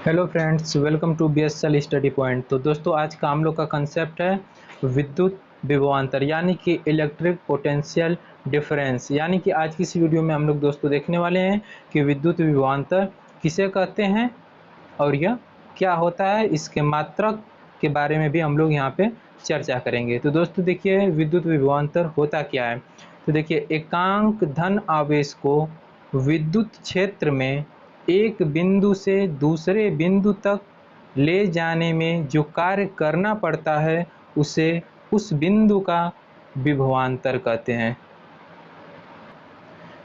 Hello friends, welcome to BSL study point. तो दोस्तों, आज का हम लोग का कंसेप्ट है विद्युत विभवांतर यानी कि इलेक्ट्रिक पोटेंशियल डिफरेंस। यानी कि आज की इस वीडियो में हम लोग दोस्तों देखने वाले हैं कि विद्युत विभवांतर किसे कहते हैं और यह क्या होता है। इसके मात्रक के बारे में भी हम लोग यहाँ पे चर्चा करेंगे। तो दोस्तों देखिए, विद्युत विभवांतर होता क्या है। तो देखिए, एकांक धन आवेश को विद्युत क्षेत्र में एक बिंदु से दूसरे बिंदु तक ले जाने में जो कार्य करना पड़ता है उसे उस बिंदु का विभवांतर कहते हैं।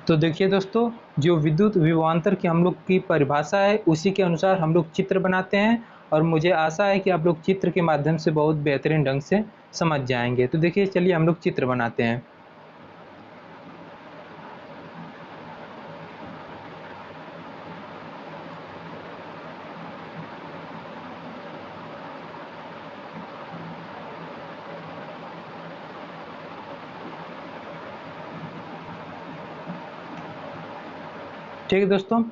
तो देखिए दोस्तों, जो विद्युत विभवांतर की हम लोग की परिभाषा है उसी के अनुसार हम लोग चित्र बनाते हैं और मुझे आशा है कि आप लोग चित्र के माध्यम से बहुत बेहतरीन ढंग से समझ जाएंगे। तो देखिए, चलिए हम लोग चित्र बनाते हैं। ठीक है दोस्तों,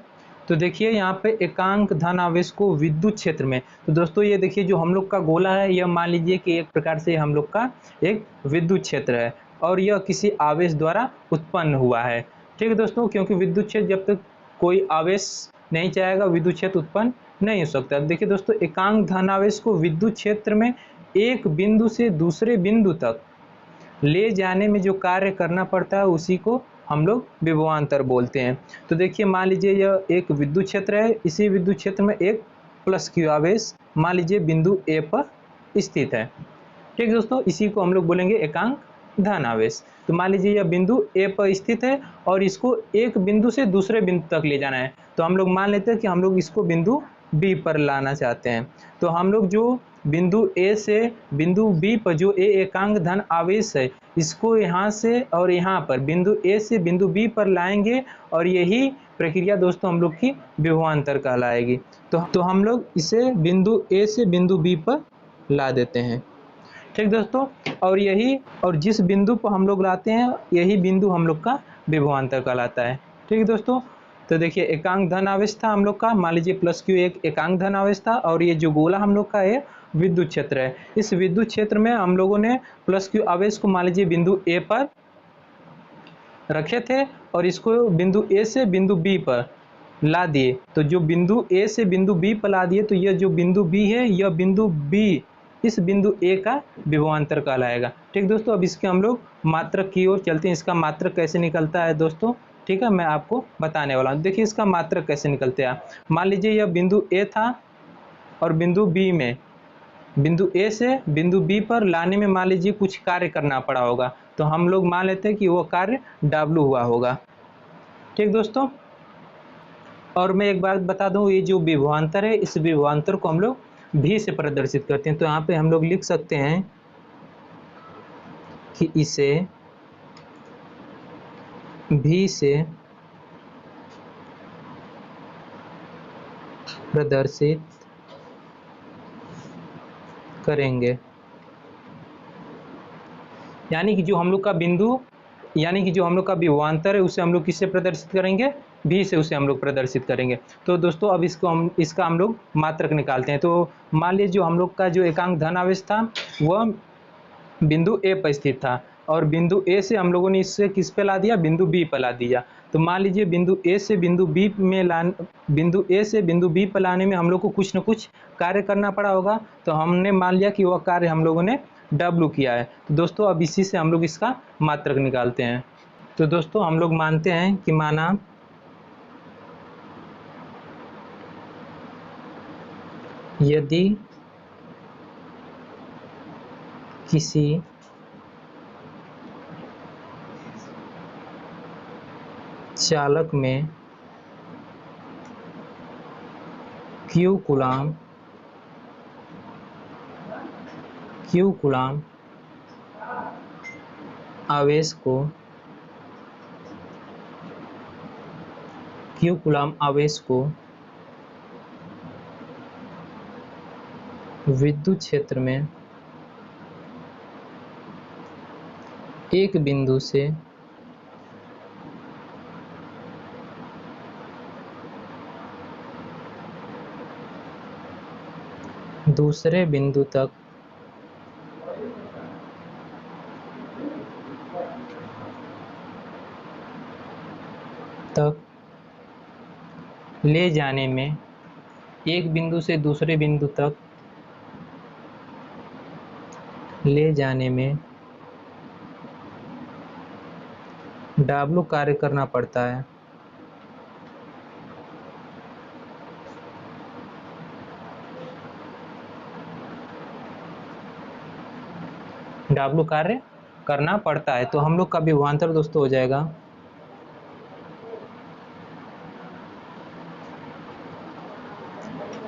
तो देखिए यहाँ पे एकांक धन आवेश को विद्युत क्षेत्र में। तो दोस्तों ये देखिए, जो हम लोग का गोला है यह मान लीजिए कि एक प्रकार से हम लोग का एक विद्युत क्षेत्र है और यह किसी आवेश द्वारा उत्पन्न हुआ है। ठीक है दोस्तों, क्योंकि विद्युत क्षेत्र जब तक कोई आवेश नहीं चाहेगा विद्युत क्षेत्र उत्पन्न नहीं हो सकता। देखिए दोस्तों, एकांक धन आवेश को विद्युत क्षेत्र में एक बिंदु से दूसरे बिंदु तक ले जाने में जो कार्य करना पड़ता है उसी को हम लोग विभवांतर बोलते हैं। तो देखिए, मान लीजिए यह एक विद्युत क्षेत्र है, इसी विद्युत क्षेत्र में एक प्लस क्यू आवेश मान लीजिए बिंदु ए पर स्थित है। ठीक है दोस्तों, इसी को हम लोग बोलेंगे एकांक धन आवेश। तो मान लीजिए यह बिंदु ए पर स्थित है और इसको एक बिंदु से दूसरे बिंदु तक ले जाना है। तो हम लोग मान लेते हैं कि हम लोग इसको बिंदु बी पर लाना चाहते हैं। तो हम लोग जो बिंदु ए से बिंदु बी पर जो ए एकांक धन आवेश है इसको यहाँ से और यहाँ पर बिंदु ए से बिंदु बी पर लाएंगे और यही प्रक्रिया दोस्तों हम लोग की विभवांतर कहलाएगी। तो हम लोग इसे बिंदु ए से बिंदु बी पर ला देते हैं। ठीक दोस्तों, और जिस बिंदु पर हम लोग लाते हैं यही बिंदु हम लोग का विभवांतर कहलाता है। ठीक है दोस्तों, तो देखिए एकांक धन आवेश था हम लोग का, मान लीजिए प्लस क्यू एक एकांक धन आवेश था और ये जो गोला हम लोग का है विद्युत क्षेत्र है। इस विद्युत क्षेत्र में हम लोगों ने प्लस क्यू आवेश को मान लीजिए बिंदु ए पर रखे थे और इसको बिंदु ए से बिंदु बी पर ला दिए। तो जो बिंदु ए से बिंदु बी पर ला दिए तो यह जो बिंदु बी है यह बिंदु बी इस बिंदु ए का विभवांतर कहलाएगा। ठीक दोस्तों, अब इसके हम लोग मात्रक की ओर चलते हैं। इसका मात्रक कैसे निकलता है दोस्तों, ठीक है, मैं आपको बताने वाला हूँ। देखिए इसका मात्रक कैसे निकलते हैं। मान लीजिए यह बिंदु ए था और बिंदु बी में बिंदु ए से बिंदु बी पर लाने में मान लीजिए कुछ कार्य करना पड़ा होगा। तो हम लोग मान लेते हैं कि वो कार्य W हुआ होगा। ठीक दोस्तों, और मैं एक बात बता दूं, ये जो विभवांतर है इस विभवांतर को हम लोग V से प्रदर्शित करते हैं। तो यहाँ पे हम लोग लिख सकते हैं कि इसे V से प्रदर्शित करेंगे। यानी कि जो हम लोग का बिंदु यानी कि जो हम लोग का विभवांतर है उसे हम लोग किससे प्रदर्शित करेंगे, V से उसे हम लोग प्रदर्शित करेंगे। तो दोस्तों अब इसका हम लोग मात्रक निकालते हैं। तो मान लीजिए जो हम लोग का जो एकांक धन आवेश था वह बिंदु ए पर स्थित था और बिंदु ए से हम लोगों ने इससे किस पे ला दिया, बिंदु बी पर ला दिया। तो मान लीजिए बिंदु ए से बिंदु बी पर लाने में हम लोग को कुछ न कुछ कार्य करना पड़ा होगा। तो हमने मान लिया कि वह कार्य हम लोगों ने W किया है। तो दोस्तों अब इसी से हम लोग इसका मात्रक निकालते हैं। तो दोस्तों हम लोग मानते हैं कि माना यदि किसी चालक में Q कूलाम आवेश को विद्युत क्षेत्र में एक बिंदु से दूसरे बिंदु तक ले जाने में, एक बिंदु से दूसरे बिंदु तक ले जाने में W कार्य करना पड़ता है। W कार्य करना पड़ता है, तो हम लोग का विभवांतर दोस्तों हो जाएगा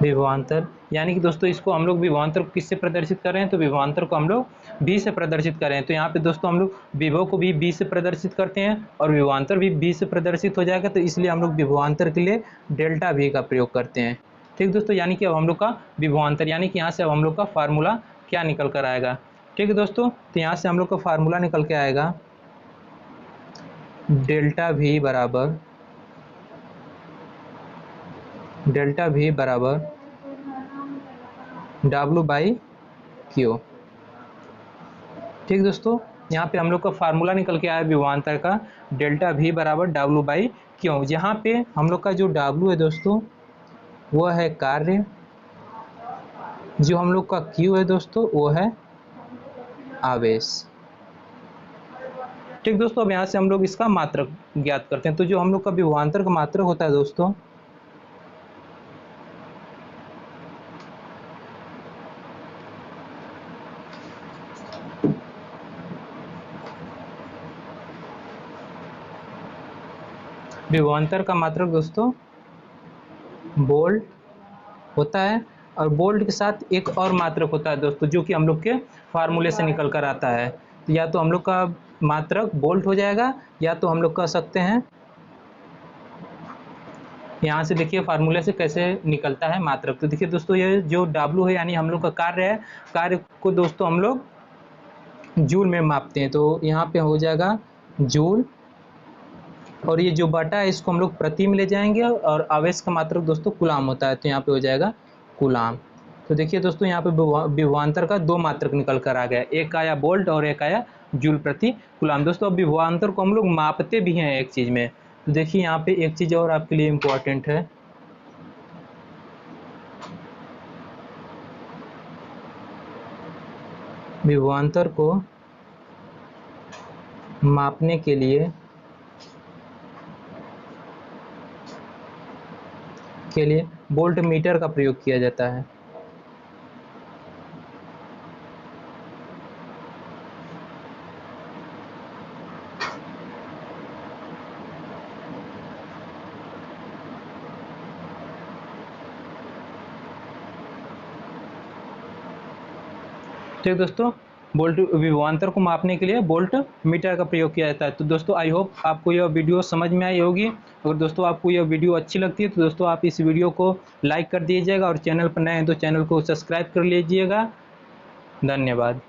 विभवांतर, यानी कि दोस्तों इसको हम लोग विभवांतर को किससे प्रदर्शित कर रहे हैं, तो विभवांतर को हम लोग V से प्रदर्शित कर रहे हैं। तो यहाँ पे दोस्तों हम लोग विभव को भी V से प्रदर्शित करते हैं और विभवांतर भी V से प्रदर्शित हो जाएगा, तो इसलिए हम लोग विभवांतर के लिए डेल्टा V का प्रयोग करते हैं। ठीक दोस्तों, यानी कि अब हम लोग का विभवांतर, यानी कि यहाँ से अब हम लोग का फार्मूला क्या निकल कर आएगा। ठीक है दोस्तों, तो यहाँ से हम लोग का फार्मूला निकल के आएगा डेल्टा V बराबर W/Q। ठीक दोस्तों, यहाँ पे हम लोग का फार्मूला निकल के आया विभवांतर का डेल्टा V बराबर W/Q, जहाँ पे हम लोग का जो W है दोस्तों वो है कार्य, जो हम लोग का Q है दोस्तों वो है आवेश। ठीक दोस्तों, अब यहाँ से हम लोग इसका मात्रक ज्ञात करते हैं। तो जो हम लोग का विभवांतर का मात्रक होता है दोस्तों, विभवांतर का मात्रक दोस्तों वोल्ट होता है, और वोल्ट के साथ एक और मात्रक होता है दोस्तों जो कि हम लोग के फार्मूले से निकल कर आता है। तो या तो हम लोग का मात्रक वोल्ट हो जाएगा, या तो हम लोग कह सकते हैं, यहाँ से देखिए फार्मूले से कैसे निकलता है मात्रक। तो देखिए दोस्तों, ये जो W है यानी हम लोग का कार्य है, कार्य को दोस्तों हम लोग जूल में मापते हैं, तो यहाँ पे हो जाएगा जूल, और ये जो बटा है इसको हम लोग प्रति में ले जाएंगे, और आवेश का मात्रक दोस्तों कूलाम होता है, तो यहाँ पे हो जाएगा कूलाम। तो देखिए दोस्तों, यहाँ पे विभवांतर का दो मात्रक निकल कर आ गया, एक आया वोल्ट और एक आया जूल प्रति कूलाम। दोस्तों अब विभवांतर को हम लोग मापते भी हैं एक चीज़ में, तो देखिए यहाँ पे एक चीज़ और आपके लिए इम्पोर्टेंट है, विभवांतर को मापने के लिए वोल्ट मीटर का प्रयोग किया जाता है। ठीक दोस्तों, वोल्ट विभवांतर को मापने के लिए वोल्ट मीटर का प्रयोग किया जाता है। तो दोस्तों आई होप आपको यह वीडियो समझ में आई होगी। अगर दोस्तों आपको यह वीडियो अच्छी लगती है तो दोस्तों आप इस वीडियो को लाइक कर दीजिएगा, और चैनल पर नए हैं तो चैनल को सब्सक्राइब कर लीजिएगा। धन्यवाद।